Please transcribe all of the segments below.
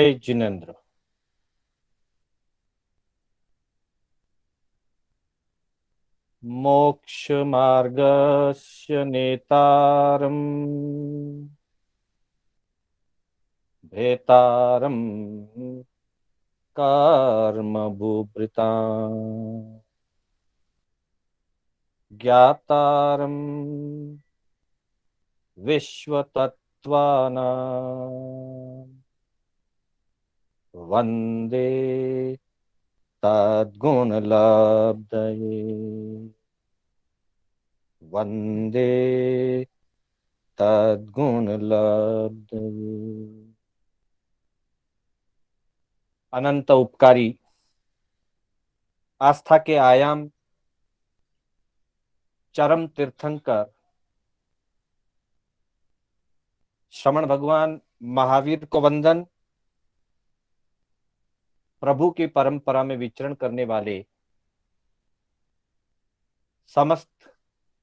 जय जिनेन्द्र। मोक्ष मार्गस्य नेतारम् भेतारम् कर्मभूभृताम् ज्ञातारम् विश्वतत्त्वानाम् वन्दे तद्गुणलब्धये। वन्दे तद्गुणलब्धये। अनंत उपकारी आस्था के आयाम चरम तीर्थंकर श्रमण भगवान महावीर को वंदन। प्रभु की परंपरा में विचरण करने वाले समस्त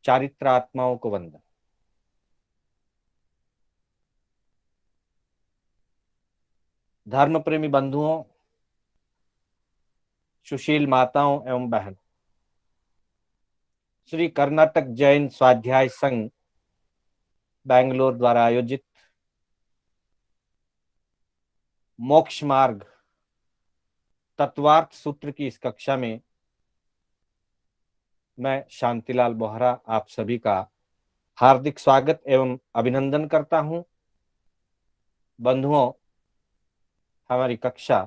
चारित्र आत्माओं को वंदन। धर्म प्रेमी बंधुओं, सुशील माताओं एवं बहन, श्री कर्नाटक जैन स्वाध्याय संघ बेंगलोर द्वारा आयोजित मोक्ष मार्ग तत्वार्थ सूत्र की इस कक्षा में मैं शांतिलाल बोहरा आप सभी का हार्दिक स्वागत एवं अभिनंदन करता हूं। बंधुओं, हमारी कक्षा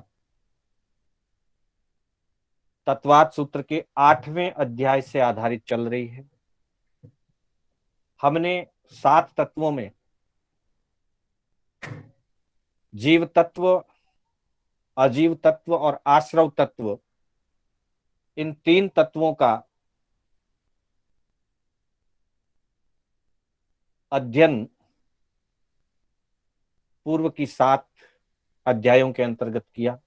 तत्वार्थ सूत्र के 8वें अध्याय से आधारित चल रही है। हमने 7 तत्वों में जीव तत्व, अजीव तत्व और आश्रव तत्व, इन 3 तत्वों का अध्ययन पूर्व की 7 अध्यायों के अंतर्गत किया।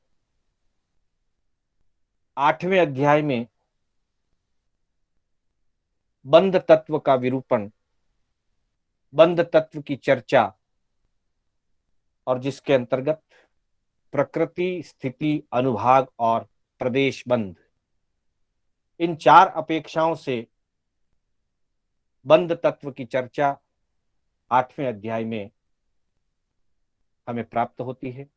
8वें अध्याय में बंध तत्व का विरूपण, बंध तत्व की चर्चा और जिसके अंतर्गत प्रकृति, स्थिति, अनुभाग और प्रदेश बंध, इन 4 अपेक्षाओं से बंध तत्व की चर्चा 8वें अध्याय में हमें प्राप्त होती है।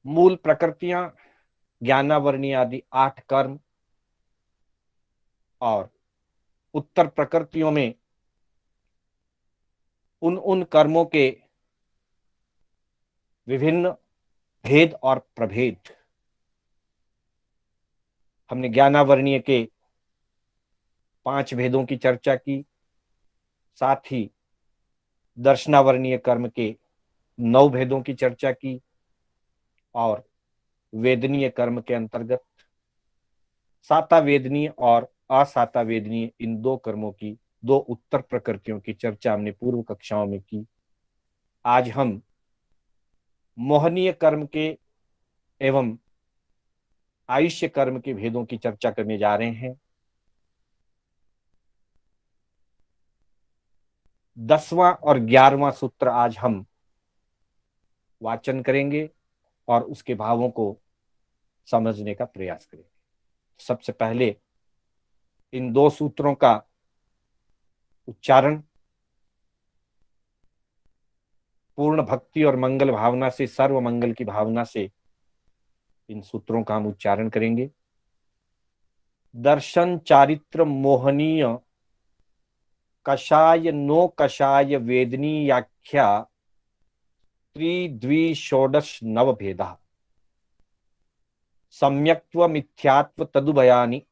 मूल प्रकृतियां, ज्ञानावरणी आदि 8 कर्म और उत्तर प्रकृतियों में उन कर्मों के विभिन्न भेद और प्रभेद। हमने ज्ञानावरणीय के 5 भेदों की चर्चा की, साथ ही दर्शनावरणीय कर्म के 9 भेदों की चर्चा की और वेदनीय कर्म के अंतर्गत साता वेदनीय और असाता वेदनीय इन 2 कर्मों की, 2 उत्तर प्रकृतियों की चर्चा हमने पूर्व कक्षाओं में की। आज हम मोहनीय कर्म के एवं आयुष्य कर्म के भेदों की चर्चा करने जा रहे हैं। 10वां और 11वां सूत्र आज हम वाचन करेंगे और उसके भावों को समझने का प्रयास करेंगे। सबसे पहले इन 2 सूत्रों का उच्चारण पूर्ण भक्ति और मंगल भावना से, सर्व मंगल की भावना से इन सूत्रों का हम उच्चारण करेंगे। दर्शन चारित्र मोहनीय कषाय नो कषाय वेदनीयाख्या त्रिद्वि षोडश नव भेदा सम्यक्त्व मिथ्यात्व तदुभयानि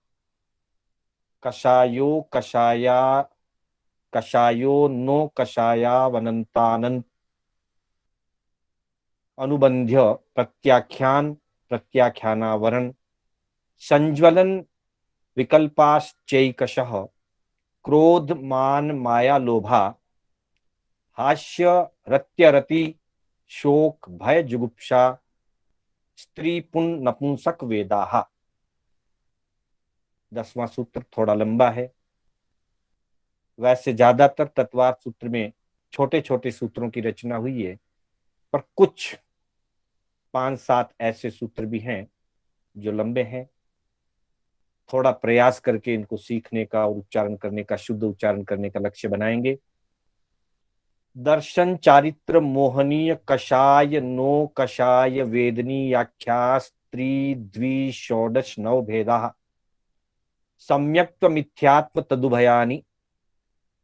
कषायो कषाया कषायो नो कषायावनंतानंत अनुबंध्य प्रत्याख्यान प्रत्याख्यानावरण संज्वलन विकल्पाश्चैकशः क्रोध मान माया लोभा हास्य रत्यरति शोक भय जुगुप्सा स्त्री पुन नपुंसक वेदाः। 10वां सूत्र थोड़ा लंबा है। वैसे ज्यादातर तत्वार्थ सूत्र में छोटे छोटे सूत्रों की रचना हुई है, पर कुछ 5-7 ऐसे सूत्र भी हैं जो लंबे हैं। थोड़ा प्रयास करके इनको सीखने का और उच्चारण करने का, शुद्ध उच्चारण करने का लक्ष्य बनाएंगे। दर्शन चारित्र मोहनीय कषाय नो कषाय वेदनी आख्या स्त्री द्वि षोडश नव भेदा सम्यक्त्व मिथ्यात्व तदुभयानि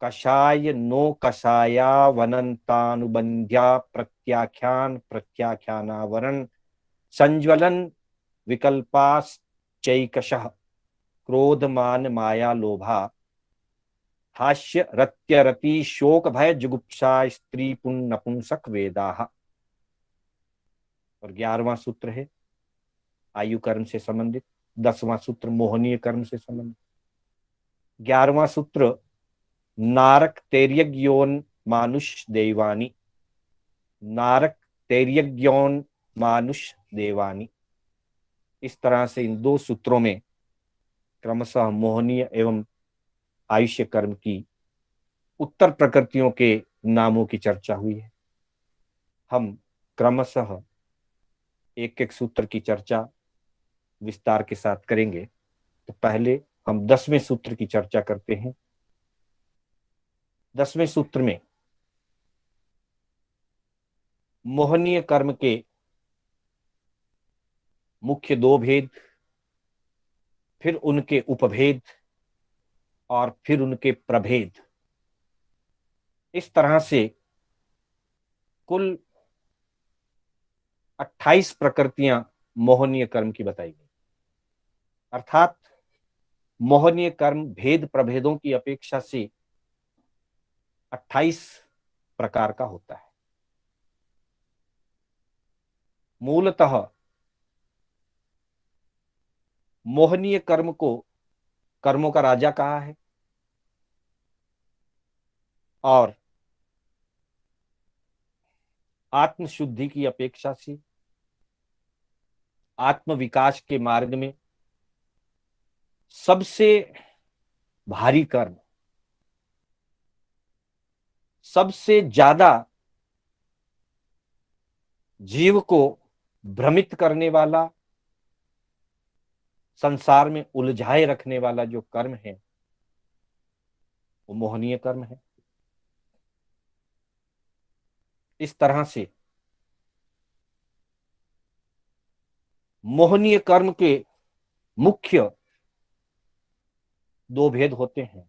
कषाय नो कषाया वनंतानुबंध्या प्रत्याख्यान प्रत्याख्यानावरण संज्वलन विकल्पाश्चैकशः क्रोधमान माया लोभा हास्य रत्यरति शोक भय जुगुप्सा स्त्री पुन नपुंसक वेदा। और 11वां सूत्र है आयु कर्म से संबंधित, 10वां सूत्र मोहनीय कर्म से संबंधित। 11वां सूत्र नारक तैर्यज्ञोन मानुष देवानी, नारक तैर्यज्ञोन मानुष देवानी। इस तरह से इन 2 सूत्रों में क्रमशः मोहनीय एवं आयुष्य कर्म की उत्तर प्रकृतियों के नामों की चर्चा हुई है। हम क्रमशः एक एक सूत्र की चर्चा विस्तार के साथ करेंगे। तो पहले हम 10वें सूत्र की चर्चा करते हैं। 10वें सूत्र में मोहनीय कर्म के मुख्य 2 भेद, फिर उनके उपभेद और फिर उनके प्रभेद, इस तरह से कुल 28 प्रकृतियां मोहनीय कर्म की बताई गई। अर्थात मोहनीय कर्म भेद प्रभेदों की अपेक्षा से 28 प्रकार का होता है। मूलतः मोहनीय कर्म को कर्मों का राजा कहा है और आत्मशुद्धि की अपेक्षा से आत्म विकास के मार्ग में सबसे भारी कर्म, सबसे ज्यादा जीव को भ्रमित करने वाला, संसार में उलझाए रखने वाला जो कर्म है वो मोहनीय कर्म है। इस तरह से मोहनीय कर्म के मुख्य 2 भेद होते हैं,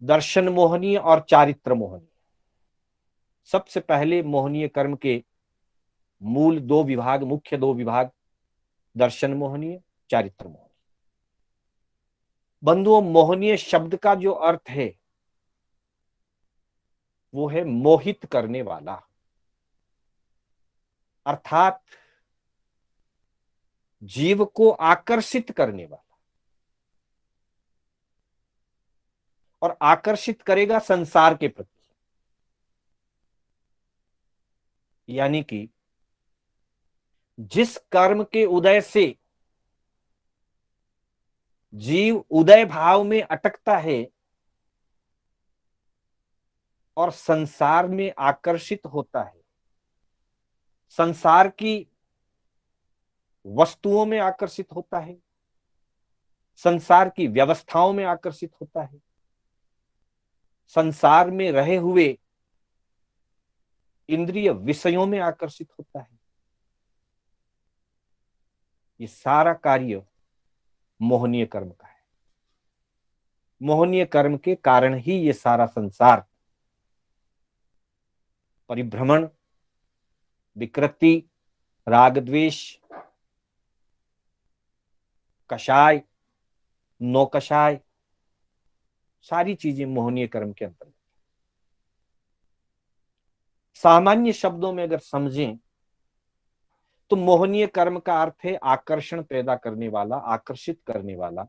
दर्शन मोहनीय और चारित्र मोहनीय। सबसे पहले मोहनीय कर्म के मूल 2 विभाग, मुख्य 2 विभाग, दर्शन मोहनीय, चारित्र मोहनीय। बंधुओं, मोहनीय शब्द का जो अर्थ है वो है मोहित करने वाला, अर्थात जीव को आकर्षित करने वाला। और आकर्षित करेगा संसार के प्रति, यानी कि जिस कर्म के उदय से जीव उदय भाव में अटकता है और संसार में आकर्षित होता है, संसार की वस्तुओं में आकर्षित होता है, संसार की व्यवस्थाओं में आकर्षित होता है, संसार में रहे हुए इंद्रिय विषयों में आकर्षित होता है, ये सारा कार्य मोहनीय कर्म का है। मोहनीय कर्म के कारण ही ये सारा संसार परिभ्रमण, विकृति, राग द्वेष, कषाय, नौकषाय, सारी चीजें मोहनीय कर्म के अंतर्गत। सामान्य शब्दों में अगर समझें तो मोहनीय कर्म का अर्थ है आकर्षण पैदा करने वाला, आकर्षित करने वाला।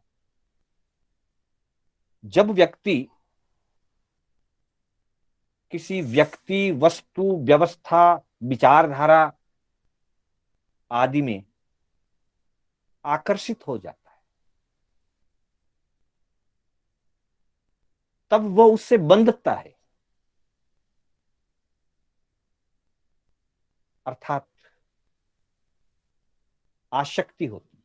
जब व्यक्ति किसी व्यक्ति, वस्तु, व्यवस्था, विचारधारा आदि में आकर्षित हो जाता है, तब वह उससे बंधता है, अर्थात आसक्ति होती है।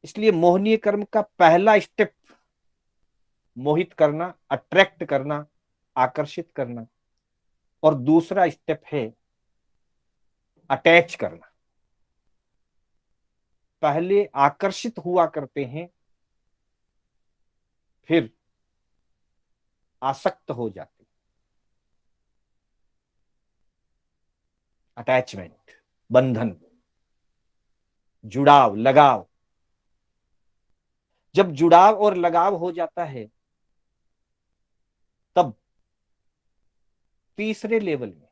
इसलिए मोहनीय कर्म का पहला स्टेप मोहित करना, अट्रैक्ट करना, आकर्षित करना, और दूसरा स्टेप है अटैच करना। पहले आकर्षित हुआ करते हैं, फिर आसक्त हो जाते हैं। अटैचमेंट, बंधन, जुड़ाव, लगाव। जब जुड़ाव और लगाव हो जाता है, तब तीसरे लेवल में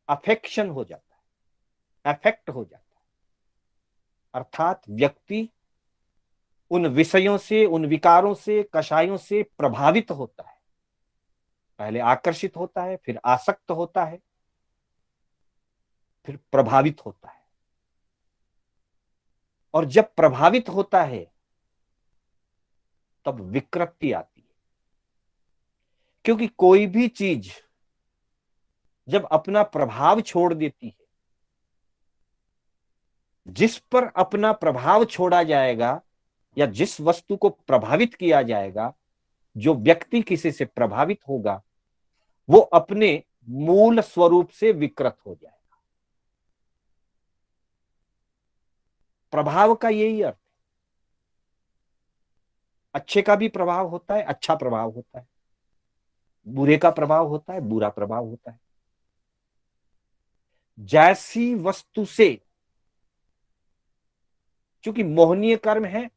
अफेक्शन हो जाता है, अफेक्ट हो जाता है। अर्थात व्यक्ति उन विषयों से, उन विकारों से, कषायों से प्रभावित होता है। पहले आकर्षित होता है, फिर आसक्त होता है, फिर प्रभावित होता है। और जब प्रभावित होता है, तब विकृति आती है। क्योंकि कोई भी चीज जब अपना प्रभाव छोड़ देती है, जिस पर अपना प्रभाव छोड़ा जाएगा या जिस वस्तु को प्रभावित किया जाएगा, जो व्यक्ति किसी से प्रभावित होगा, वो अपने मूल स्वरूप से विकृत हो जाएगा। प्रभाव का यही अर्थ है। अच्छे का भी प्रभाव होता है, अच्छा प्रभाव होता है। बुरे का प्रभाव होता है, बुरा प्रभाव होता है। जैसी वस्तु से, चूंकि मोहनीय कर्म है,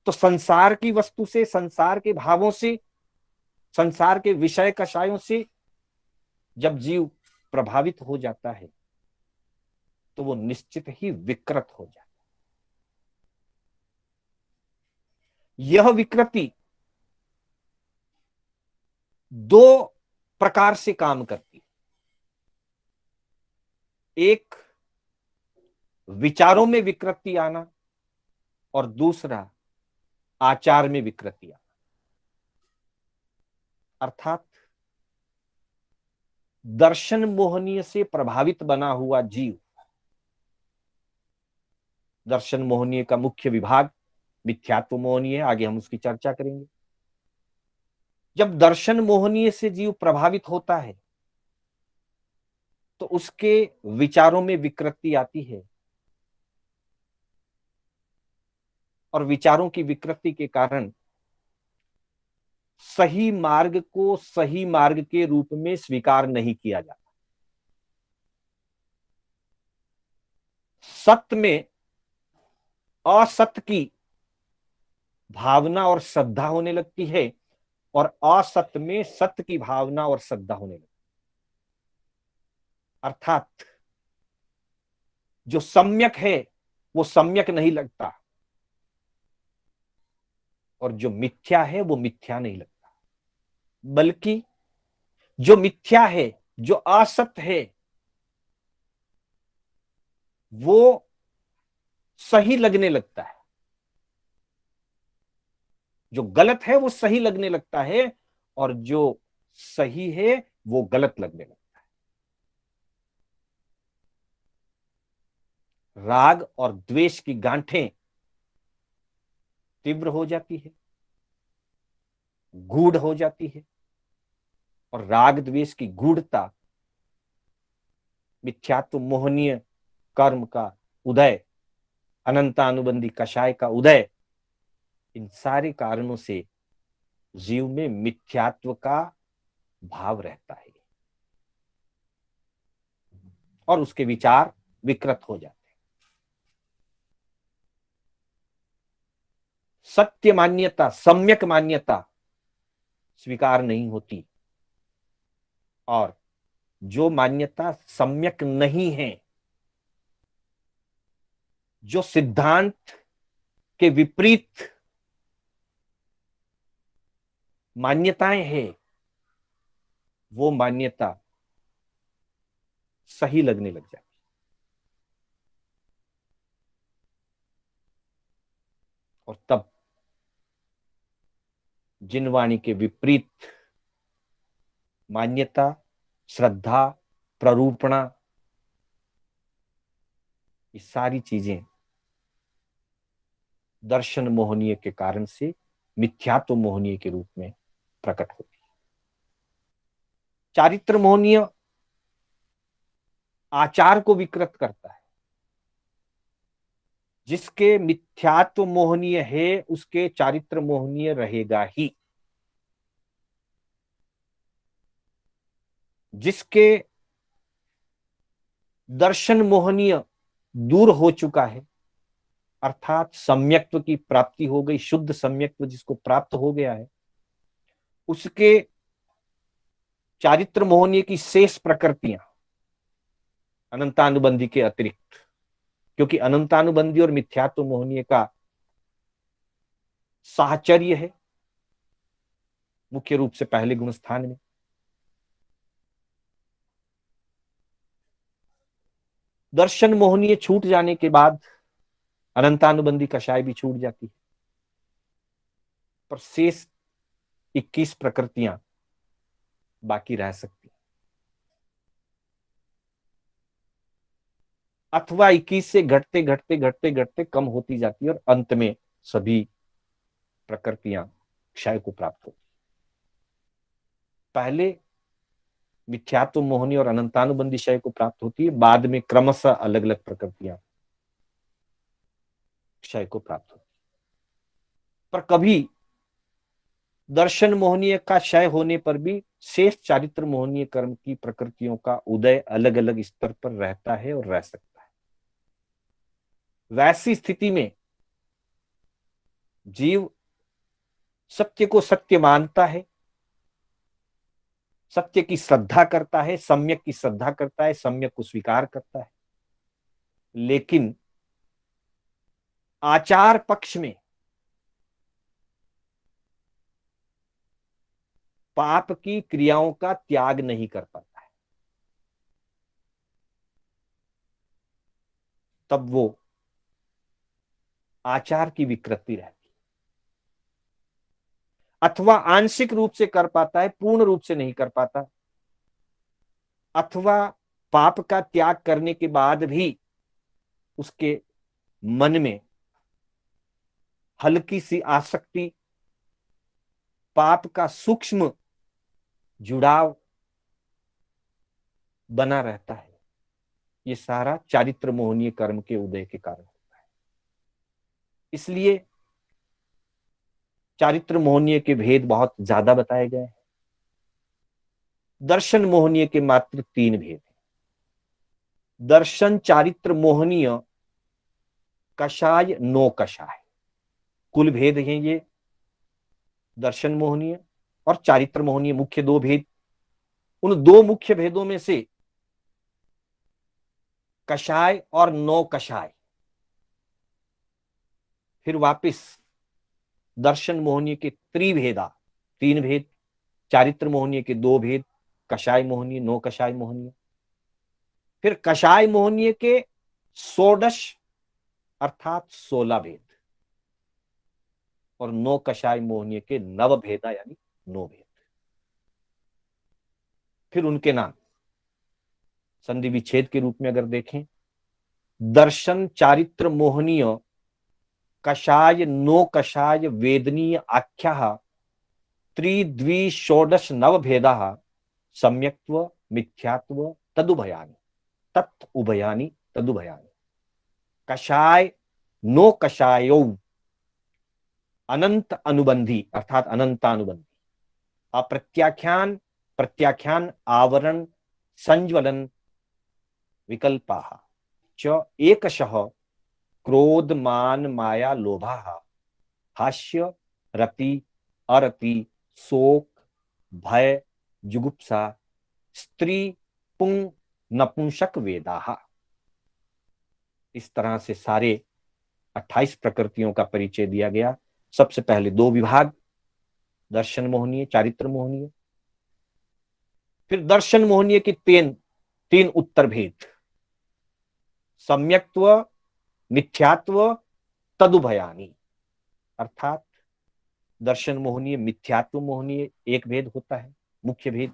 तो संसार की वस्तु से, संसार के भावों से, संसार के विषय कषायों से जब जीव प्रभावित हो जाता है, तो वो निश्चित ही विकृत हो जाता है। यह विकृति दो प्रकार से काम करती है। एक, विचारों में विकृति आना, और दूसरा, आचार में विकृति आना। अर्थात दर्शन मोहनीय से प्रभावित बना हुआ जीव, दर्शन मोहनीय का मुख्य विभाग मिथ्यात्व मोहनीय, आगे हम उसकी चर्चा करेंगे। जब दर्शन मोहनीय से जीव प्रभावित होता है, तो उसके विचारों में विकृति आती है, और विचारों की विकृति के कारण सही मार्ग को सही मार्ग के रूप में स्वीकार नहीं किया जाता। सत्य में असत्य की भावना और श्रद्धा होने लगती है, और असत्य में सत्य की भावना और श्रद्धा होने लगती है। अर्थात जो सम्यक है वो सम्यक नहीं लगता, और जो मिथ्या है वो मिथ्या नहीं लगता। बल्कि जो मिथ्या है, जो असत्य है, वो सही लगने लगता है। जो गलत है वो सही लगने लगता है, और जो सही है वो गलत लगने लगता है। राग और द्वेष की गांठें तीव्र हो जाती है, गूढ़ हो जाती है, और राग द्वेष की गूढ़ता मिथ्यात्व मोहनीय कर्म का उदय, अनंतानुबंधी कषाय का उदय, इन सारे कारणों से जीव में मिथ्यात्व का भाव रहता है, और उसके विचार विकृत हो जाते हैं। सत्य मान्यता, सम्यक मान्यता स्वीकार नहीं होती, और जो मान्यता सम्यक नहीं है, जो सिद्धांत के विपरीत मान्यताएं हैं, वो मान्यता सही लगने लग जाती। और तब जिन वाणी के विपरीत मान्यता, श्रद्धा, प्ररूपणा, ये सारी चीजें दर्शन मोहनीय के कारण से मिथ्यात्व मोहनीय के रूप में प्रकट होती है। चारित्र मोहनीय आचार को विकृत करता है। जिसके मिथ्यात्व मोहनीय है उसके चारित्र मोहनीय रहेगा ही। जिसके दर्शन मोहनीय दूर हो चुका है, अर्थात सम्यक्त्व की प्राप्ति हो गई, शुद्ध सम्यक्त्व जिसको प्राप्त हो गया है, उसके चारित्र मोहनीय की शेष प्रकृतियां अनंतानुबंधी के अतिरिक्त, क्योंकि अनंतानुबंधी और मिथ्यात्व मोहनीय का साहचर्य है मुख्य रूप से पहले गुण स्थान में। दर्शन मोहनीय छूट जाने के बाद अनंतानुबंधी कषाय भी छूट जाती है, पर शेष 21 प्रकृतियां बाकी रह सकती है, अथवा 21 से घटते घटते घटते घटते कम होती जाती है और अंत में सभी प्रकृतियां क्षय को प्राप्त होती। पहले मिथ्यात्व मोहनी और अनंतानुबंधी क्षय को प्राप्त होती है, बाद में क्रमशः अलग अलग प्रकृतियां क्षय को प्राप्त होती। पर कभी दर्शन मोहनीय का क्षय होने पर भी शेष चारित्र मोहनीय कर्म की प्रकृतियों का उदय अलग अलग स्तर पर रहता है और रह सकता है। वैसी स्थिति में जीव सत्य को सत्य मानता है, सत्य की श्रद्धा करता है, सम्यक की श्रद्धा करता है, सम्यक को स्वीकार करता है, लेकिन आचार पक्ष में पाप की क्रियाओं का त्याग नहीं कर पाता है। तब वो आचार की विकृति रहती है, अथवा आंशिक रूप से कर पाता है, पूर्ण रूप से नहीं कर पाता, अथवा पाप का त्याग करने के बाद भी उसके मन में हल्की सी आसक्ति, पाप का सूक्ष्म जुड़ाव बना रहता है। ये सारा चारित्र मोहनीय कर्म के उदय के कारण होता है। इसलिए चारित्र मोहनीय के भेद बहुत ज्यादा बताए गए हैं। दर्शन मोहनीय के मात्र 3 भेद हैं। दर्शन चारित्र मोहनीय कषाय नो कषाय, कुल भेद हैं ये। दर्शन मोहनीय और चारित्र मोहनीय मुख्य 2 भेद। उन 2 मुख्य भेदों में से कषाय और नो कषाय, फिर वापिस दर्शन मोहनीय के त्रिभेदा, 3 भेद, चारित्र मोहनीय के 2 भेद, कषाय मोहनीय, नो कषाय मोहनीय, फिर कषाय मोहनीय के 16 अर्थात 16 भेद, और नो कषाय मोहनीय के 9 भेदा यानी 9 भेद। फिर उनके नाम संधि विच्छेद के रूप में अगर देखें, दर्शन चारित्र मोहनीय कषाय नो कषाय वेदनीय आख्या त्रिद्वि षोडश नव भेदा सम्यक्त्व मिथ्यात्व तदुभयानि तत् उभयानि तदुभयानि। कषाय नो कषायो अनंत अनुबंधी अर्थात अनंतानुबंधी, अप्रत्याख्यान प्रत्याख्यान आवरण संज्वलन विकल्पा च एकशः क्रोध मान माया लोभा हास्य रति अरति शोक भय जुगुप्सा स्त्री पुंग नपुंसक वेदाहा। इस तरह से सारे 28 प्रकृतियों का परिचय दिया गया। सबसे पहले 2 विभाग, दर्शन मोहनीय, चारित्र मोहनीय। फिर दर्शन मोहनीय के 3 उत्तर भेद, सम्यक्त्व मिथ्यात्व तदुभयानी। अर्थात दर्शन मोहनीय मिथ्यात्व मोहनीय एक भेद होता है, मुख्य भेद।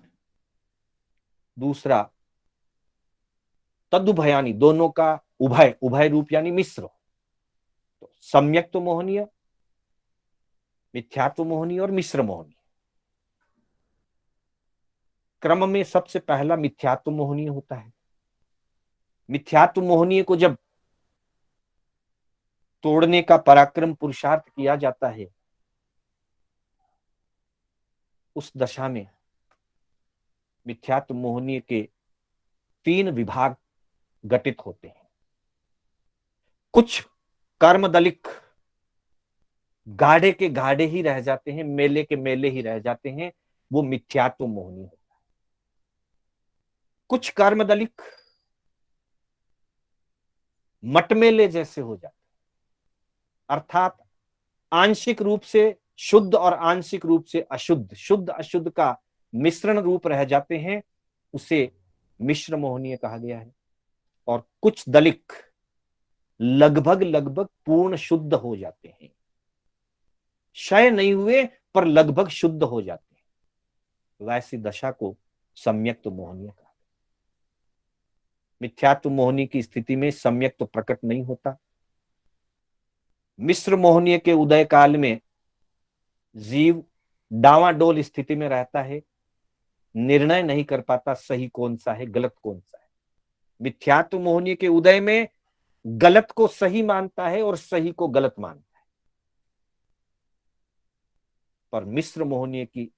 दूसरा तदुभयानी, दोनों का उभय, उभय रूप यानी मिश्र। तो सम्यक तो मोहनीय, मिथ्यात्व मोहनीय और मिश्र मोहनीय। क्रम में सबसे पहला मिथ्यात्व मोहनीय होता है। मिथ्यात्व मोहनीय को जब तोड़ने का पराक्रम पुरुषार्थ किया जाता है, उस दशा में मिथ्यात्व मोहनीय के 3 विभाग गठित होते हैं। कुछ कर्मदलिक गाढ़े के गाढ़े ही रह जाते हैं, मेले के मेले ही रह जाते हैं, वो मिथ्यात्व मोहनीय होता है। कुछ कर्मदलिक मटमेले जैसे हो जाते हैं, अर्थात आंशिक रूप से शुद्ध और आंशिक रूप से अशुद्ध, शुद्ध अशुद्ध का मिश्रण रूप रह जाते हैं, उसे मिश्र मोहनीय कहा गया है। और कुछ दलिक लगभग लगभग पूर्ण शुद्ध हो जाते हैं, क्षय नहीं हुए पर लगभग शुद्ध हो जाते हैं, वैसी दशा को सम्यक्त मोहनीय कहा। मिथ्यात्व मोहनी की स्थिति में सम्यक्त प्रकट नहीं होता। मिश्र मोहनीय के उदय काल में जीव डावाडोल स्थिति में रहता है, निर्णय नहीं कर पाता सही कौन सा है, गलत कौन सा है। मिथ्यात्व मोहनीय के उदय में गलत को सही मानता है और सही को गलत मानता है। पर मिश्र मोहनीय की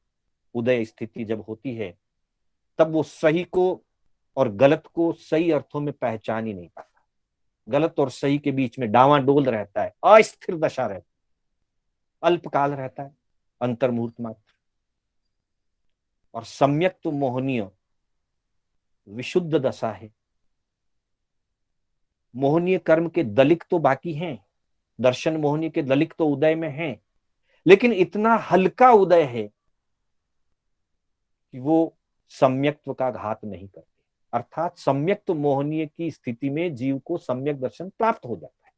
उदय स्थिति जब होती है, तब वो सही को और गलत को सही अर्थों में पहचान ही नहीं पाता, गलत और सही के बीच में डावाडोल रहता है, अस्थिर दशा रहती है, अल्पकाल रहता है, अंतर्मुहूर्त मात्र। और सम्यक तो मोहनीय विशुद्ध दशा है। मोहनीय कर्म के दलिक तो बाकी हैं, दर्शन मोहनीय के दलिक तो उदय में हैं, लेकिन इतना हल्का उदय है कि वो सम्यक्त्व का घात नहीं करते। अर्थात सम्यक्त मोहनीय की स्थिति में जीव को सम्यक दर्शन प्राप्त हो जाता है,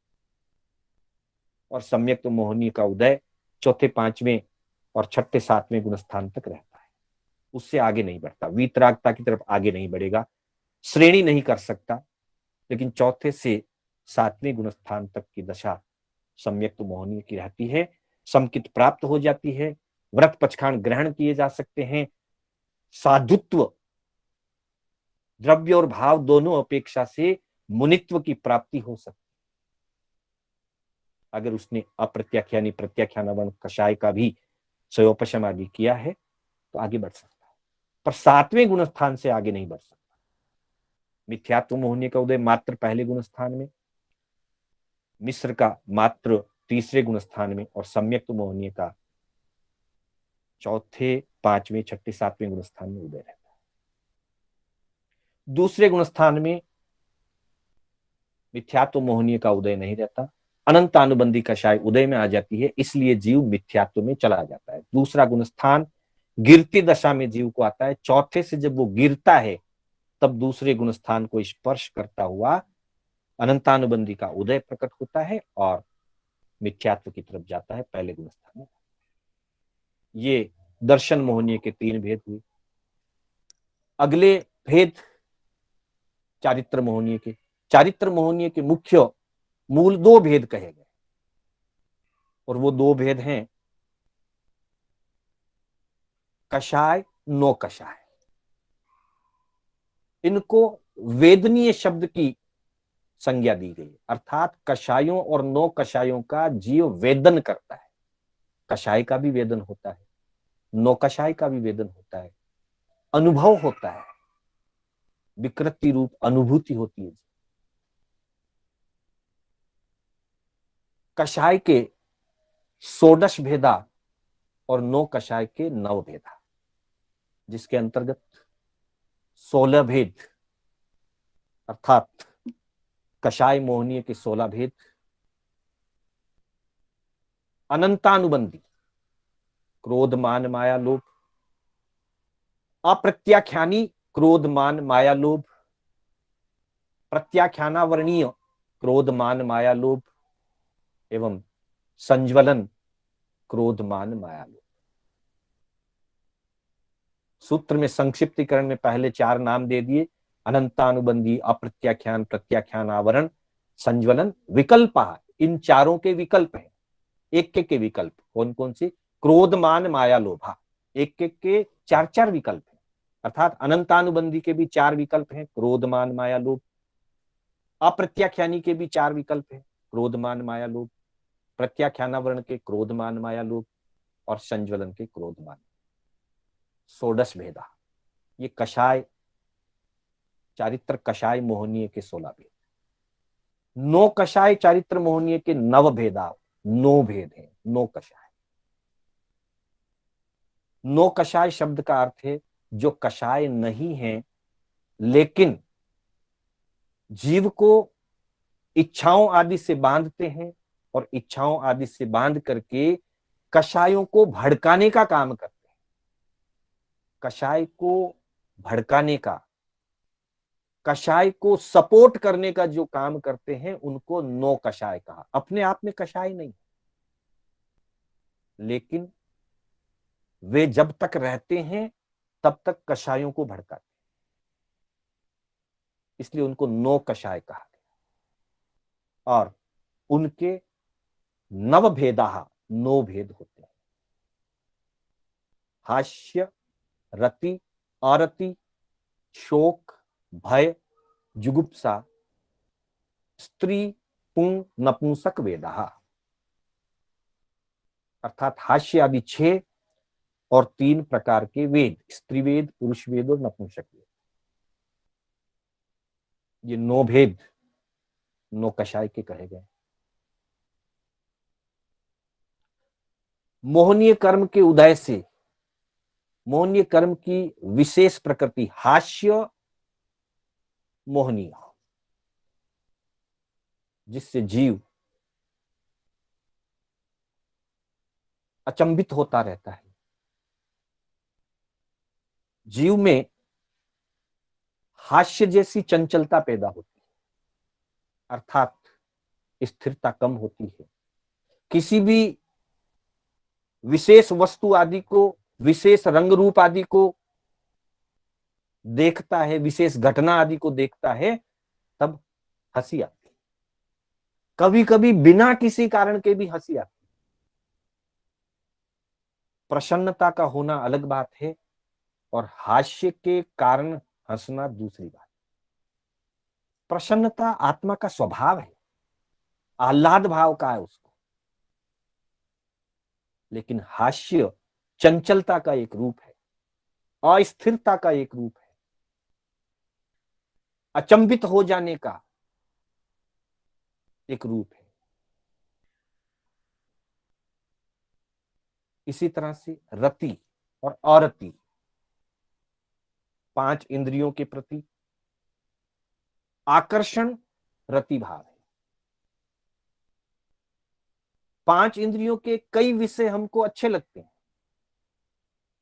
और सम्यक्त मोहनीय का उदय चौथे, पांचवें और छठे, सातवें गुणस्थान तक रहता है, उससे आगे नहीं बढ़ता, वीतरागता की तरफ आगे नहीं बढ़ेगा, श्रेणी नहीं कर सकता। लेकिन चौथे से सातवें गुणस्थान तक की दशा सम्यक्त मोहनीय की रहती है, समकित प्राप्त हो जाती है, व्रत पचखान ग्रहण किए जा सकते हैं, साधुत्व द्रव्य और भाव दोनों अपेक्षा से मुनित्व की प्राप्ति हो सकती है। अगर उसने अप्रत्याख्यानी प्रत्याख्यान कषाय का भी स्वयोपशम आदि किया है तो आगे बढ़ सकता है, पर सातवें गुण स्थान से आगे नहीं बढ़ सकता। मिथ्यात्व मोहनीय का उदय मात्र पहले गुण स्थान में, मिश्र का मात्र तीसरे गुण स्थान में, और सम्यक्त मोहनीय का चौथे, पांचवें, छठे, सातवें गुण स्थान में उदय रहता है। दूसरे गुण स्थान में मिथ्यात्व मोहनीय का उदय नहीं रहता, अनंत अनुबंधी कषाय उदय में आ जाती है, इसलिए जीव मिथ्यात्व में चला जाता है। दूसरा गुण स्थान गिरती दशा में जीव को आता है, चौथे से जब वो गिरता है तब दूसरे गुण स्थान को स्पर्श करता हुआ अनंतानुबंधी का उदय प्रकट होता है और मिथ्यात्व की तरफ जाता है पहले गुण स्थान में। ये दर्शन मोहनीय के 3 भेद हुए। अगले भेद चारित्र मोहनीय के। चारित्र मोहनीय के मुख्य मूल 2 भेद कहे गए, और वो 2 भेद हैं कषाय, नो कषाय। इनको वेदनीय शब्द की संज्ञा दी गई, अर्थात कषायों और नो कषायों का जीव वेदन करता है। कषाय का भी वेदन होता है, नो कषाय का भी वेदन होता है, अनुभव होता है, विकृति रूप अनुभूति होती है। कषाय के 16 भेदा और नो कषाय के 9 भेदा, जिसके अंतर्गत 16 भेद अर्थात कषाय मोहनीय के 16 भेद, अनंतानुबंधी क्रोध मान माया लोभ, अप्रत्याख्यानी क्रोध मान माया लोभ, प्रत्याख्यानावर्णीय क्रोध मान माया लोभ एवं संज्वलन क्रोधमान माया लोभ। सूत्र में संक्षिप्तीकरण में पहले 4 नाम दे दिए, अनंतानुबंधी, अप्रत्याख्यान, प्रत्याख्यान, आवरण, संज्वलन, विकल्प। इन चारों के विकल्प हैं, एक के विकल्प कौन कौन से? क्रोधमान माया लोभा, एक के 4 विकल्प हैं, अर्थात अनंतानुबंधी के भी 4 विकल्प हैं, क्रोधमान माया लोभ। अप्रत्याख्यानी के भी 4 विकल्प हैं, क्रोधमान माया लोभ। प्रत्याख्यानावरण के क्रोधमान माया लोभ और संज्वलन के क्रोधमान। षोडश भेदा, ये कषाय चारित्र कषाय मोहनीय के 16 भेद। 9 कषाय चारित्र मोहनीय के 9 भेदा, 9 भेद हैं। 9 कषाय। 9 कषाय शब्द का अर्थ है जो कषाय नहीं है लेकिन जीव को इच्छाओं आदि से बांधते हैं और इच्छाओं आदि से बांध करके कषायों को भड़काने का काम करते हैं। कषाय को भड़काने का, कषाय को सपोर्ट करने का जो काम करते हैं उनको 9 कषाय कहा। अपने आप में कषाय नहीं, लेकिन वे जब तक रहते हैं तब तक कषायों को भड़काते हैं, इसलिए उनको 9 कषाय कहा गया। और उनके 9 भेदा, 9 भेद होते हैं। हास्य, रति, अरति, शोक, भय, जुगुप्सा, स्त्री, पुंग, नपुंसक वेदा। अर्थात हास्य आदि 6 और 3 प्रकार के वेद, स्त्री वेद, पुरुष वेद और नपुंसक वेद। ये 9 भेद 9 कषाय के कहे गए। मोहनीय कर्म के उदय से मोहनीय कर्म की विशेष प्रकृति हास्य मोहनीय, जिससे जीव अचंभित होता रहता है। जीव में हास्य जैसी चंचलता पैदा होती है, अर्थात स्थिरता कम होती है। किसी भी विशेष वस्तु आदि को, विशेष रंग रूप आदि को देखता है, विशेष घटना आदि को देखता है, तब हंसी आती है। कभी कभी बिना किसी कारण के भी हंसी आती है। प्रसन्नता का होना अलग बात है और हास्य के कारण हंसना दूसरी बात। प्रसन्नता आत्मा का स्वभाव है, आह्लाद भाव का है उसको, लेकिन हास्य चंचलता का एक रूप है, अस्थिरता का एक रूप है, अचंभित हो जाने का एक रूप है। इसी तरह से रति और अरति 5 इंद्रियों के प्रति आकर्षण रति भाव है। 5 इंद्रियों के कई विषय हमको अच्छे लगते हैं,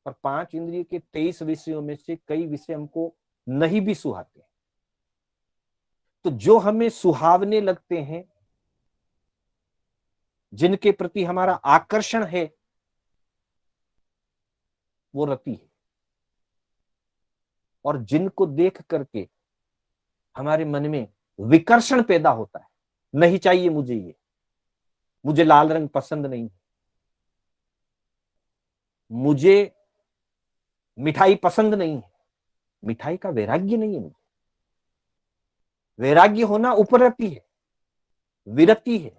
और 5 इंद्रियों के 23 विषयों में से कई विषय हमको नहीं भी सुहाते हैं। तो जो हमें सुहावने लगते हैं, जिनके प्रति हमारा आकर्षण है, वो रति है। और जिनको देख करके हमारे मन में विकर्षण पैदा होता है, नहीं चाहिए मुझे ये, मुझे लाल रंग पसंद नहीं, मुझे मिठाई पसंद नहीं है, मिठाई का वैराग्य नहीं है मुझे। वैराग्य होना उपरति है, विरति है।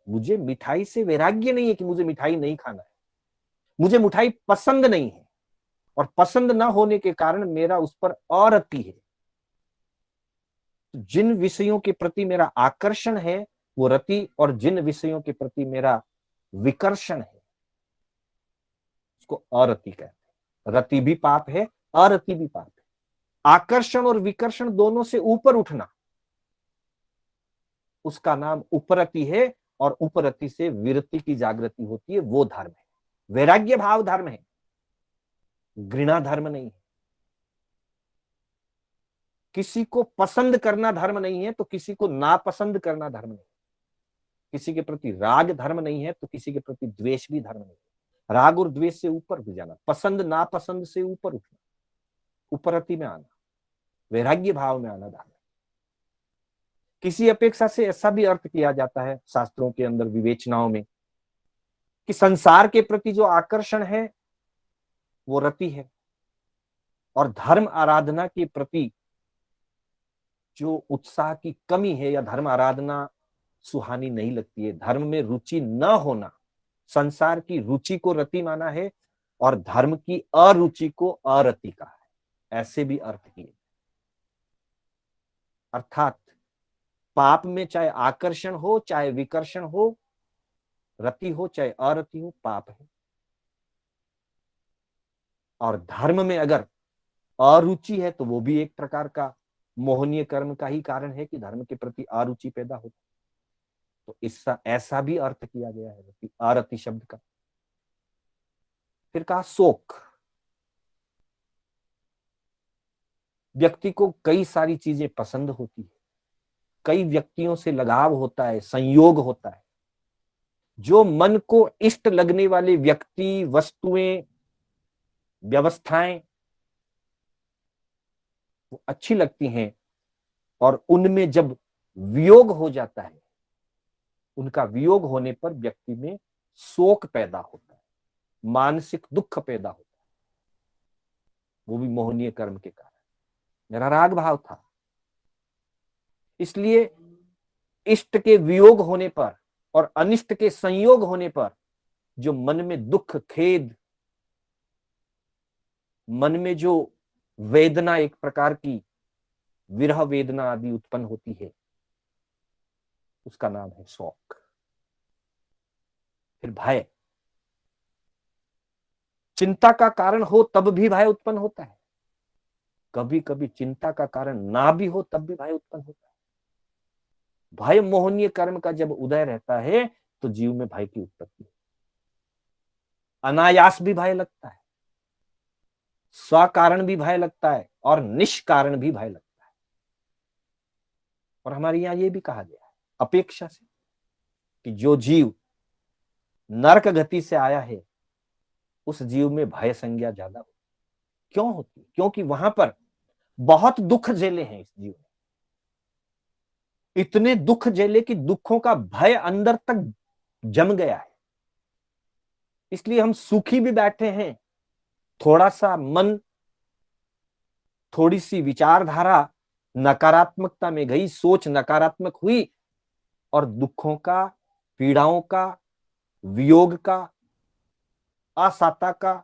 मुझे मिठाई से वैराग्य नहीं है कि मुझे मिठाई नहीं खाना है, मुझे मिठाई पसंद नहीं है, और पसंद ना होने के कारण मेरा उस पर अरति है। जिन विषयों के प्रति मेरा आकर्षण है वो रति, और जिन विषयों के प्रति मेरा विकर्षण है उसको अरति कहते हैं। रति भी पाप है, अरति भी पाप है। आकर्षण और विकर्षण दोनों से ऊपर उठना, उसका नाम उपरति है, और उपरति से विरति की जागृति होती है, वो धर्म है। वैराग्य भाव धर्म है, घृणा धर्म नहीं है। किसी को पसंद करना धर्म नहीं है, तो किसी को नापसंद करना धर्म नहीं। किसी के प्रति राग धर्म नहीं है तो किसी के प्रति द्वेष भी धर्म नहीं है। राग और द्वेष से ऊपर भी जाना, पसंद नापसंद से ऊपर उठना, उपरति में आना, वैराग्य भाव में आना धर्म। किसी अपेक्षा से ऐसा भी अर्थ किया जाता है शास्त्रों के अंदर विवेचनाओं में कि संसार के प्रति जो आकर्षण है वो रति है, और धर्म आराधना के प्रति जो उत्साह की कमी है या धर्म आराधना सुहानी नहीं लगती है, धर्म में रुचि न होना, संसार की रुचि को रति माना है और धर्म की अरुचि को अरति कहा है। ऐसे भी अर्थ किए। अर्थात पाप में चाहे आकर्षण हो चाहे विकर्षण हो, रति हो चाहे अरति हो, पाप है। और धर्म में अगर अरुचि है तो वो भी एक प्रकार का मोहनीय कर्म का ही कारण है कि धर्म के प्रति अरुचि पैदा होती। तो इसका ऐसा भी अर्थ किया गया है अरति शब्द का। फिर कहा शोक। व्यक्ति को कई सारी चीजें पसंद होती है, कई व्यक्तियों से लगाव होता है, संयोग होता है। जो मन को इष्ट लगने वाले व्यक्ति, वस्तुएं, व्यवस्थाएं वो अच्छी लगती हैं, और उनमें जब वियोग हो जाता है, उनका वियोग होने पर व्यक्ति में शोक पैदा होता है, मानसिक दुख पैदा होता है, वो भी मोहनीय कर्म के कारण। मेरा राग भाव था, इसलिए इष्ट के वियोग होने पर और अनिष्ट के संयोग होने पर जो मन में दुख, खेद, मन में जो वेदना, एक प्रकार की विरह वेदना आदि उत्पन्न होती है, उसका नाम है शोक। फिर भय। चिंता का कारण हो तब भी भय उत्पन्न होता है, कभी कभी चिंता का कारण ना भी हो तब भी भय उत्पन्न होता है। भय मोहनीय कर्म का जब उदय रहता है तो जीव में भय की उत्पत्ति है। अनायास भी भय लगता है, स्वकारण भी भय लगता है और निष्कारण भी भय लगता है। और हमारे यहां यह भी कहा गया है अपेक्षा से कि जो जीव नरक गति से आया है उस जीव में भय संज्ञा ज्यादा होती। क्यों होती? क्योंकि वहां पर बहुत दुख झेले हैं इस जीव ने, इतने दुख झेले कि दुखों का भय अंदर तक जम गया है। इसलिए हम सुखी भी बैठे हैं, थोड़ा सा मन, थोड़ी सी विचारधारा नकारात्मकता में गई, सोच नकारात्मक हुई और दुखों का, पीड़ाओं का, वियोग का, असाता का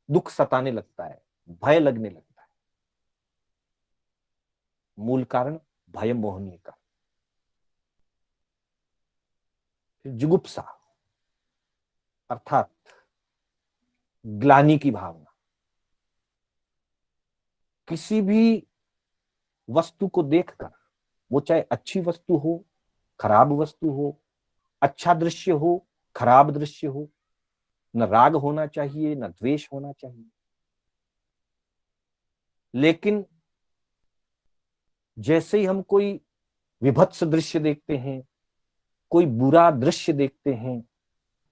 दुख सताने लगता है, भय लगने लगता है। मूल कारण भय मोहनीय का। जुगुप्सा अर्थात ग्लानि की भावना। किसी भी वस्तु को देखकर, वो चाहे अच्छी वस्तु हो, खराब वस्तु हो, अच्छा दृश्य हो, खराब दृश्य हो, न राग होना चाहिए न द्वेष होना चाहिए। लेकिन जैसे ही हम कोई विभत्स दृश्य देखते हैं, कोई बुरा दृश्य देखते हैं,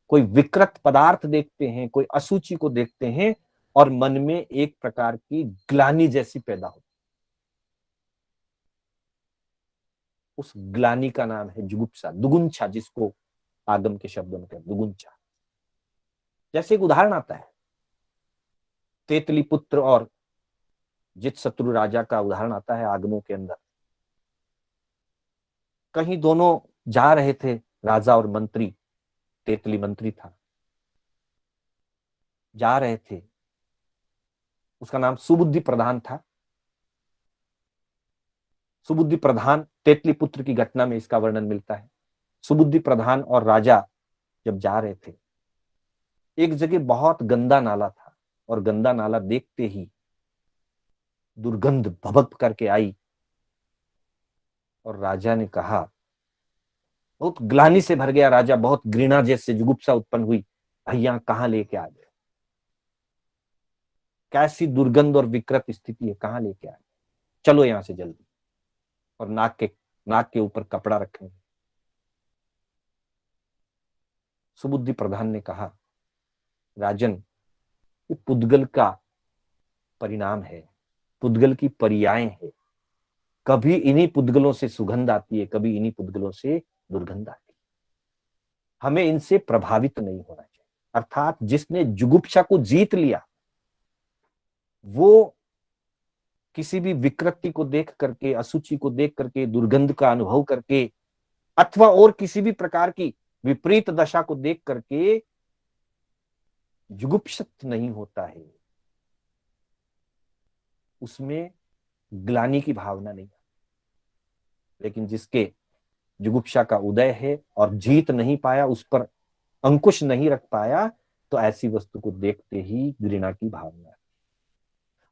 कोई विकृत पदार्थ देखते हैं, कोई अशुचि को देखते हैं और मन में एक प्रकार की ग्लानि जैसी पैदा होती, उस ग्लानि का नाम है जुगुप्सा, दुगुंछा, जिसको आगम के शब्दों में कहते हैं दुगुंछा। जैसे एक उदाहरण आता है तेतली पुत्र और जित शत्रु राजा का उदाहरण आता है आगमों के अंदर। कहीं दोनों जा रहे थे, राजा और मंत्री, तेतली मंत्री था, जा रहे थे, उसका नाम सुबुद्धि प्रधान था। सुबुद्धि प्रधान, तेतली पुत्र की घटना में इसका वर्णन मिलता है। सुबुद्धि प्रधान और राजा जब जा रहे थे, एक जगह बहुत गंदा नाला था और गंदा नाला देखते ही दुर्गंध भभक करके आई और राजा ने कहा, बहुत ग्लानि से भर गया राजा, बहुत घृणा जैसे जुगुप्सा उत्पन्न हुई, भैया कहां लेके आ गए, कैसी दुर्गंध और विकृत स्थिति है, कहां लेके आ गए, चलो यहां से जल्दी। और नाक के ऊपर कपड़ा रखेंगे। सुबुद्धि प्रधान ने कहा, राजन, ये पुद्गल का परिणाम है, पुद्गल की पर्याय है। कभी इन्हीं पुद्गलों से सुगंध आती है, कभी इन्हीं पुद्गलों से दुर्गंध आती है। हमें इनसे प्रभावित नहीं होना चाहिए। अर्थात जिसने जुगुप्सा को जीत लिया, वो किसी भी विकृति को देख करके, अशुचि को देख करके, दुर्गंध का अनुभव करके, अथवा और किसी भी प्रकार की विपरीत दशा को देख करके जुगुप्सित नहीं होता है, उसमें ग्लानि की भावना नहीं। लेकिन जिसके जुगुप्सा का उदय है और जीत नहीं पाया, उस पर अंकुश नहीं रख पाया, तो ऐसी वस्तु को देखते ही घृणा की भावना।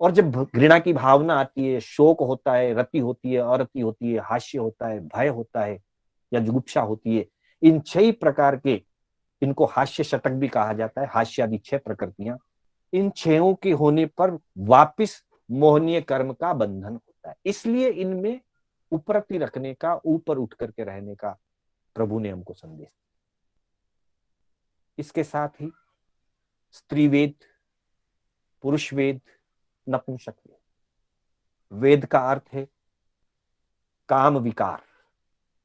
और जब घृणा की भावना आती है, शोक होता है, रति होती है, अरति होती है, हास्य होता है, भय होता है, या जुगुप्सा होती है, इन 6 प्रकार के, इनको हास्य शतक भी कहा जाता है, हास्यादि 6 प्रकृतियां, इन 6 के होने पर वापिस मोहनीय कर्म का बंधन होता है। इसलिए इनमें उपरति रखने का, ऊपर उठ करके रहने का प्रभु ने हमको संदेश दिया। इसके साथ ही स्त्री वेद, पुरुष वेद, नपुंसक वेद। वेद का अर्थ है काम विकार।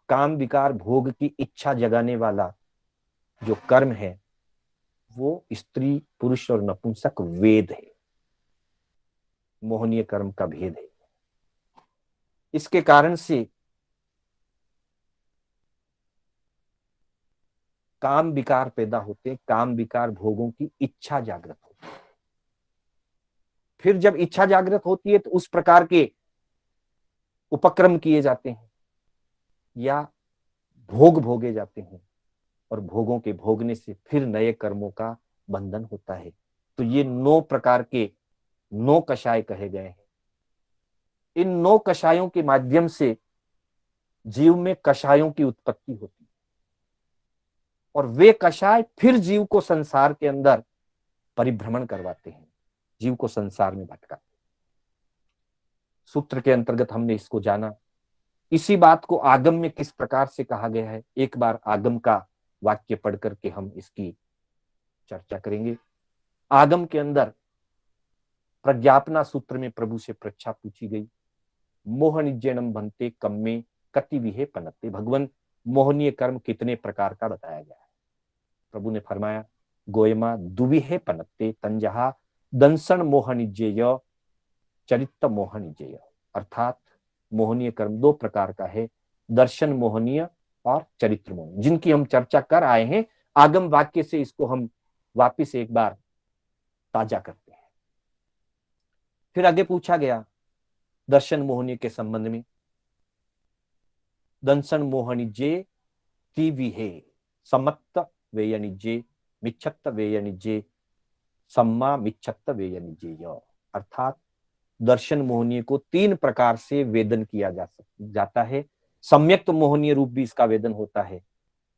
काम विकार, भोग की इच्छा जगाने वाला जो कर्म है, वो स्त्री, पुरुष और नपुंसक वेद है, मोहनीय कर्म का भेद है। इसके कारण से काम विकार पैदा होते, काम विकार भोगों की इच्छा जागृत होती है। फिर जब इच्छा जागृत होती है तो उस प्रकार के उपक्रम किए जाते हैं या भोग भोगे जाते हैं, और भोगों के भोगने से फिर नए कर्मों का बंधन होता है। तो ये 9 प्रकार के 9 कषाय कहे गए हैं। इन 9 कषायों के माध्यम से जीव में कषायों की उत्पत्ति होती है, और वे कषाय फिर जीव को संसार के अंदर परिभ्रमण करवाते हैं, जीव को संसार में भटकाते हैं। सूत्र के अंतर्गत हमने इसको जाना। इसी बात को आगम में किस प्रकार से कहा गया है, एक बार आगम का वाक्य पढ़ करके हम इसकी चर्चा करेंगे। आगम के अंदर प्रज्ञापना सूत्र में प्रभु से परीक्षा पूछी गई, मोहनिज्जनम बनते कम्मे कति विहे पनते। भगवान, मोहनीय कर्म कितने प्रकार का बताया गया है। प्रभु ने फरमाया, गोयमा दुविहे पनते तंजहा दंसन मोहनिज्जेय चरित्र मोहनिज्जेय। अर्थात मोहनीय कर्म 2 प्रकार का है, दर्शन मोहनीय और चरित्र मोहनीय, जिनकी हम चर्चा कर आए हैं। आगम वाक्य से इसको हम वापिस एक बार ताजा करते हैं। फिर आगे पूछा गया दर्शन मोहनीय के संबंध में, दंसन मोहनिज्जे तिविहे समत्त वेयनिज्जे मिच्छत्त वेयनिज्जे सम्मा मिच्छत्त वेयनिज्जे। अर्थात दर्शन मोहनीय को 3 प्रकार से वेदन किया जाता है। सम्यक्त मोहनीय रूप भी इसका वेदन होता है,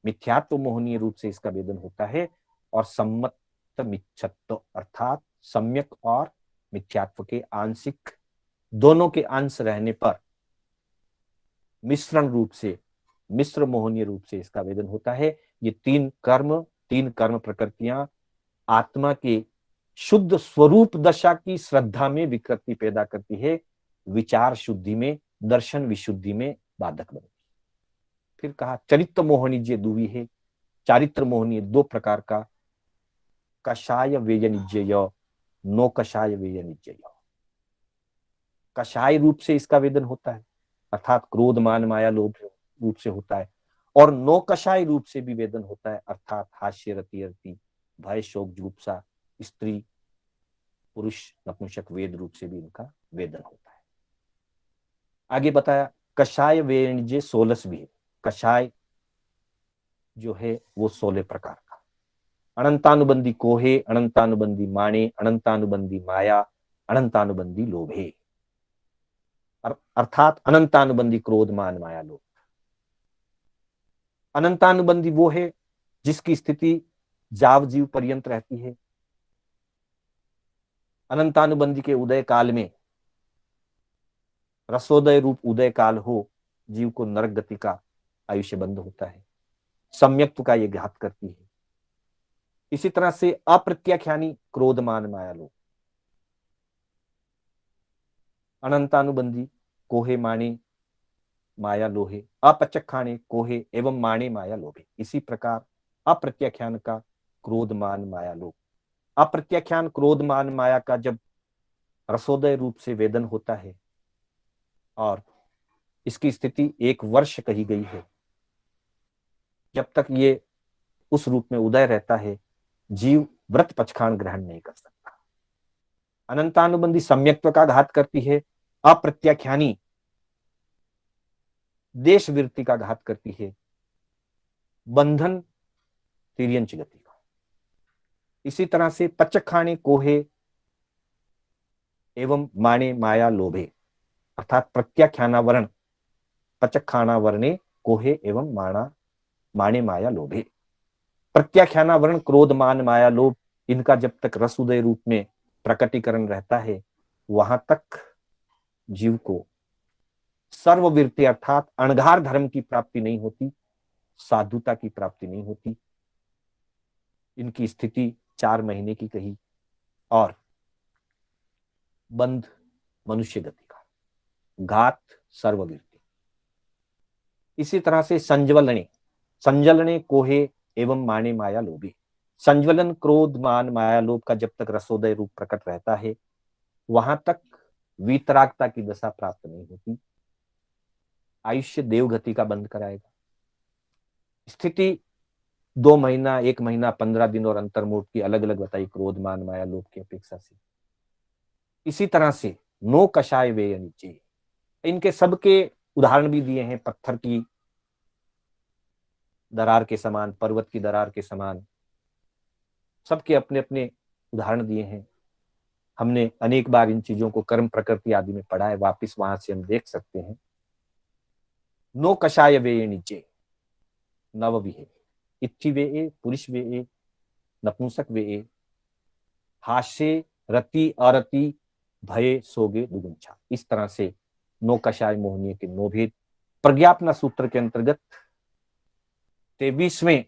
मिथ्यात्व मोहनीय रूप से इसका वेदन होता है, और सम्मत मिच्छत्व, अर्थात सम्यक और मिथ्यात्व के आंशिक, दोनों के अंश रहने पर मिश्रण रूप से, मिश्र मोहनीय रूप से इसका वेदन होता है। ये 3 कर्म प्रकृतियां आत्मा के शुद्ध स्वरूप दशा की श्रद्धा में विकृति पैदा करती है, विचार शुद्धि में, दर्शन विशुद्धि में बाधक बनती है। फिर कहा चरित्र मोहनिज्य दुवी है। चारित्र मोहनीय 2 प्रकार का, कषाय वेयनिज्य, नो कषाय वेयनिज्य। कषाय रूप से इसका वेदन होता है, अर्थात क्रोध मान माया लोभ रूप से होता है, और नो कषाय रूप से भी वेदन होता है, अर्थात हास्य रति अरति भय शोक जुगुप्सा स्त्री पुरुष नपुंसक वेद रूप से भी इनका वेदन होता है। आगे बताया कषाय वेणिजे 16 भी है। कषाय जो है वो 16 प्रकार का, अनंतानुबंधी कोहे, अनंतानुबंधी माणे, अनंतानुबंधी माया, अनंतानुबंधी लोभे। अर्थात अनंतानुबंधी क्रोध मान माया लोभ। अनंतानुबंधी वो है जिसकी स्थिति जाव जीव पर्यंत रहती है। अनंतानुबंधी के उदय काल में रसोदय रूप उदय काल हो, जीव को नरक गति का आयुष्य बंद होता है। सम्यक्त्व का ये घात करती है। इसी तरह से अप्रत्याख्यानी क्रोध मान माया लोभ, अनंतानुबंधी कोहे माणे माया लोहे, अपचखाने कोहे एवं माणे माया लोभे। इसी प्रकार अप्रत्याख्यान का क्रोध मान माया लोभ, अप्रत्याख्यान क्रोध मान माया का जब रसोदय रूप से वेदन होता है और इसकी स्थिति 1 वर्ष कही गई है, जब तक ये उस रूप में उदय रहता है जीव व्रत पचखान ग्रहण नहीं कर सकता। अनंतानुबंधी सम्यक्त्व का घात करती है, अप्रत्याख्यानी देश वृत्ति का घात करती है, बंधन तिर्यंच गति का। इसी तरह से पचखाने कोहे एवं माणे माया लोभे, अर्थात प्रत्याख्यानावरण पचखानावरणे कोहे एवं माणे माया लोभे। प्रत्याख्यानावरण क्रोध मान माया लोभ, इनका जब तक रसोदय रूप में प्रकटीकरण रहता है वहां तक जीव को सर्ववीर्ति अर्थात अणघार धर्म की प्राप्ति नहीं होती, साधुता की प्राप्ति नहीं होती। इनकी स्थिति 4 महीने की कही और बंध मनुष्य गति का, घात सर्ववीर्ति। इसी तरह से संजलने कोहे एवं माणे माया लोभे, संज्वलन क्रोध मान माया लोभ का जब तक रसोदय रूप प्रकट रहता है वहां तक वीतरागता की दशा प्राप्त नहीं होती, आयुष्य देवगति का बंद कराएगा। स्थिति 2 महीना, 1 महीना, 15 दिन और अंतर्मुहूर्त की अलग अलग बताई क्रोध मान माया लोभ की अपेक्षा से। इसी तरह से नो कषाय वे नीचे, इनके सबके उदाहरण भी दिए हैं, पत्थर की दरार के समान, पर्वत की दरार के समान, सबके अपने अपने उदाहरण दिए हैं। हमने अनेक बार इन चीजों को कर्म प्रकृति आदि में पढ़ा है, वापिस वहां से हम देख सकते हैं। नो कषाय वे नीचे नव विहे, इत्थि वे पुरुष वे नपुंसक वे, हास्ये रति अरति भये सोगे दुगुंछा। इस तरह से नो कषाय मोहनीय के 9 भेद प्रज्ञापना सूत्र के अंतर्गत 23वें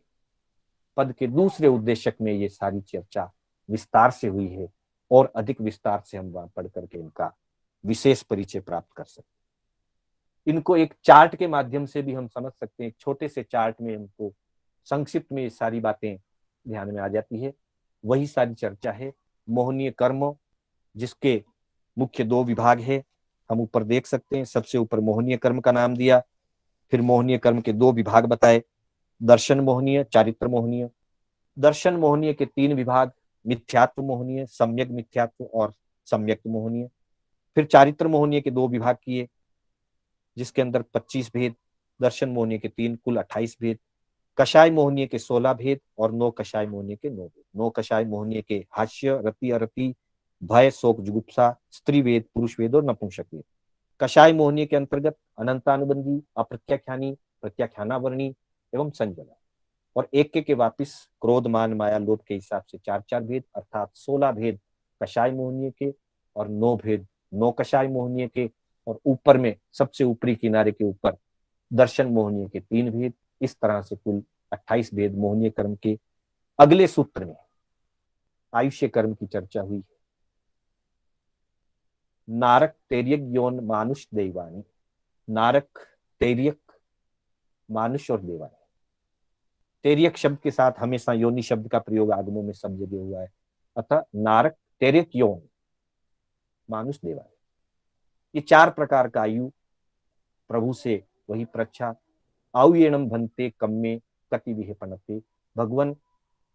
पद के दूसरे उद्देश्यक में ये सारी चर्चा विस्तार से हुई है और अधिक विस्तार से हम वहां पढ़ करके इनका विशेष परिचय प्राप्त कर सकते हैं। इनको एक चार्ट के माध्यम से भी हम समझ सकते हैं, एक छोटे से चार्ट में हमको संक्षिप्त में ये सारी बातें ध्यान में आ जाती है। वही सारी चर्चा है मोहनीय कर्म, जिसके मुख्य 2 विभाग है, हम ऊपर देख सकते हैं। सबसे ऊपर मोहनीय कर्म का नाम दिया, फिर मोहनीय कर्म के 2 विभाग बताए, दर्शन मोहनीय, चारित्र मोहनीय। दर्शन मोहनीय के 3 विभाग, मिथ्यात्व मोहनीय, सम्यक मिथ्यात्व और सम्यक मोहनीय। फिर चारित्र मोहनीय के 2 विभाग किए, जिसके अंदर 25 भेद, दर्शन मोहनीय के 3, कुल 28 भेद, कषाय मोहनीय के 16 भेद और 9 कषाय मोहनीय के 9 भेद। 9 कषाय मोहनीय के हास्य, रति अरति, भय शोक जुगुप्सा, स्त्री वेद, पुरुष वेद और नपुंसक वेद। कषाय मोहनीय के अंतर्गत अनंतानुबंधी, अप्रत्याख्यानी, प्रत्याख्यानावरणी एवं संजला, और एक के वापिस क्रोध मान माया लोभ के हिसाब से 4-4 भेद, अर्थात 16 भेद कषाय मोहनीय के और 9 भेद 9 कषाय मोहनीय के, और ऊपर में सबसे ऊपरी किनारे के ऊपर दर्शन मोहनीय के 3 भेद। इस तरह से कुल 28 भेद मोहनीय कर्म के। अगले सूत्र में आयुष्य कर्म की चर्चा हुई है। नारक तेर्यक यौन मानुष देवानी, नारक तेर्यक मानुष और देवानी। तेर्यक शब्द के साथ हमेशा योनि शब्द का प्रयोग आगमों में सब जगह हुआ है, अतः नारक तेर्यक यौन मानुष देवानी। ये 4 प्रकार का आयु प्रभु से वही प्रच्छा, आयुएणम भन्ते कम्मे कति विहे पनते। भगवान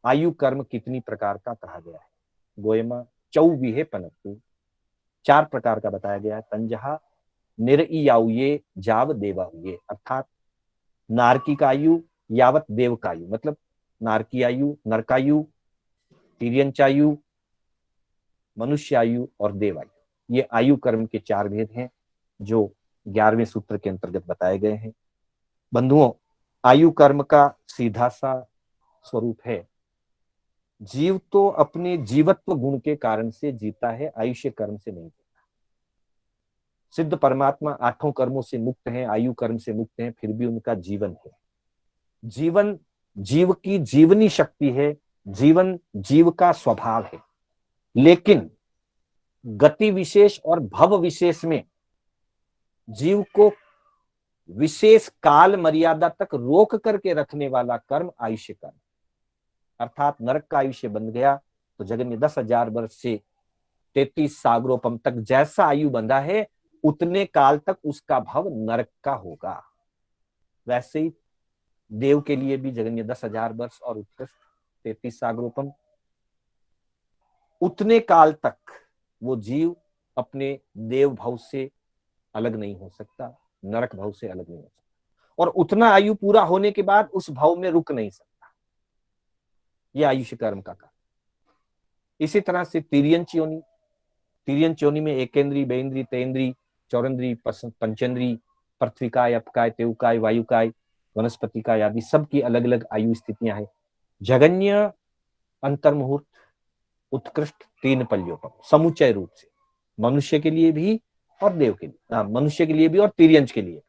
आयु कर्म कितनी प्रकार का कहा गया है, गोयमा 4 विहे पनते, 4 प्रकार का बताया गया है। तंजहा निरईयाउये जाव देवाउये, अर्थात नारकी का आयु यावत देव का आयु, मतलब नारकी आयु, नरकायु, तिर्यंचायु, मनुष्य आयु और देव आयु। ये आयु कर्म के 4 भेद हैं जो 11वें सूत्र के अंतर्गत बताए गए हैं। बंधुओं, आयु कर्म का सीधा सा स्वरूप है, जीव तो अपने जीवत्व गुण के कारण से जीता है, आयुष्य कर्म से नहीं जीता। सिद्ध परमात्मा 8 कर्मों से मुक्त हैं, आयु कर्म से मुक्त हैं, फिर भी उनका जीवन है। जीवन जीव की जीवनी शक्ति है, जीवन जीव का स्वभाव है, लेकिन गति विशेष और भव विशेष में जीव को विशेष काल मर्यादा तक रोक करके रखने वाला कर्म आयुष्य कर्म, अर्थात नरक का आयुष्य बंध गया तो जगन में 10,000 वर्ष से 33 सागरोपम तक जैसा आयु बंधा है उतने काल तक उसका भव नरक का होगा। वैसे ही देव के लिए भी जगन में 10,000 वर्ष और उत्कृष्ट 33 सागरोपम, उतने काल तक वो जीव अपने देव भाव से अलग नहीं हो सकता, नरक भाव से अलग नहीं हो सकता, और उतना आयु पूरा होने के बाद उस भाव में रुक नहीं सकता। ये आयुष्य कर्म का कार्य। इसी तरह से तिर्यंच योनि, तिर्यंच योनि में एकेंद्री, बेंद्री, तेंद्री, चौरंद्री, पंचेंद्री, पृथ्वीकाय, अपकाय, तेवकाय, वायुकाय, वनस्पति काय आदि सबकी अलग अलग आयु स्थितियां हैं। जगन्य, अंतर्मुहूर्त, उत्कृष्ट, तीन पल्योपम, समुचय रूप से मनुष्य के लिए भी और देव के लिए, मनुष्य के लिए भी और तिर्यंच के लिए।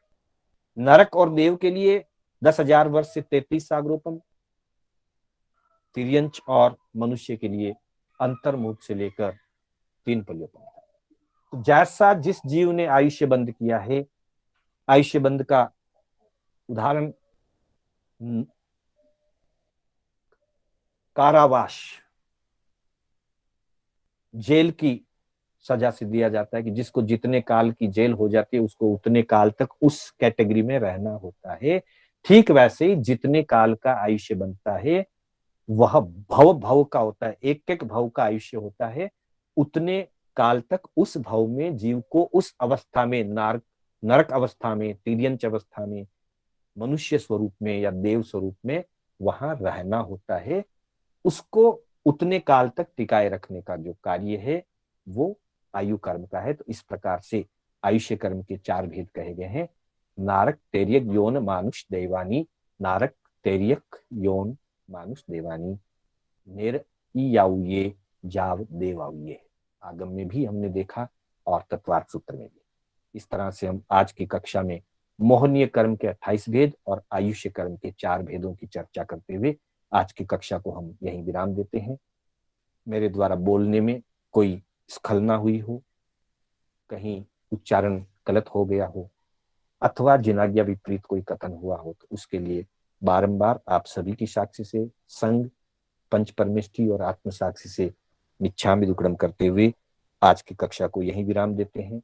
नरक और देव के लिए 10,000 वर्ष से 33 सागरोपम, तिर्यंच और मनुष्य के लिए अंतर्मुख से लेकर 3 पल्योपम। तो जैसा जिस जीव ने आयुष्य बंद किया है, आयुष्य बंद का उदाहरण कारावास, जेल की सजा से दिया जाता है कि जिसको जितने काल की जेल हो जाती है उसको उतने काल तक उस कैटेगरी में रहना होता है। ठीक वैसे ही जितने काल का आयुष्य बनता है वह भव भव का होता है, एक एक भव का आयुष्य होता है। उतने काल तक उस भव में जीव को उस अवस्था में, नरक अवस्था में, तिर्यंच अवस्था में, मनुष्य स्वरूप में या देव स्वरूप में वहां रहना होता है। उसको उतने काल तक टिकाए रखने का जो कार्य है वो आयु कर्म का है। तो इस प्रकार से आयुष्य कर्म के 4 भेद कहे गए हैं। नारक, तेर्यक, योन, मानुष, देवानी। नारक, तेर्यक, योन, मानुष, देवानी। नेर याउये, जाव, देवाउये। आगम में भी हमने देखा और तत्वार्थ सूत्र में भी। इस तरह से हम आज की कक्षा में मोहनीय कर्म के 28 भेद और आयुष्य कर्म के 4 भेदों की चर्चा करते हुए आज की कक्षा को हम यहीं विराम देते हैं। मेरे द्वारा बोलने में कोई स्खलना हुई हो, कहीं उच्चारण गलत हो गया हो अथवा जिनाज्ञा विपरीत कोई कथन हुआ हो तो उसके लिए बारंबार आप सभी की साक्षी से, संघ, पंच परमेष्ठी और आत्म साक्षी से मिच्छामि दुक्कडम करते हुए आज की कक्षा को यहीं विराम देते हैं।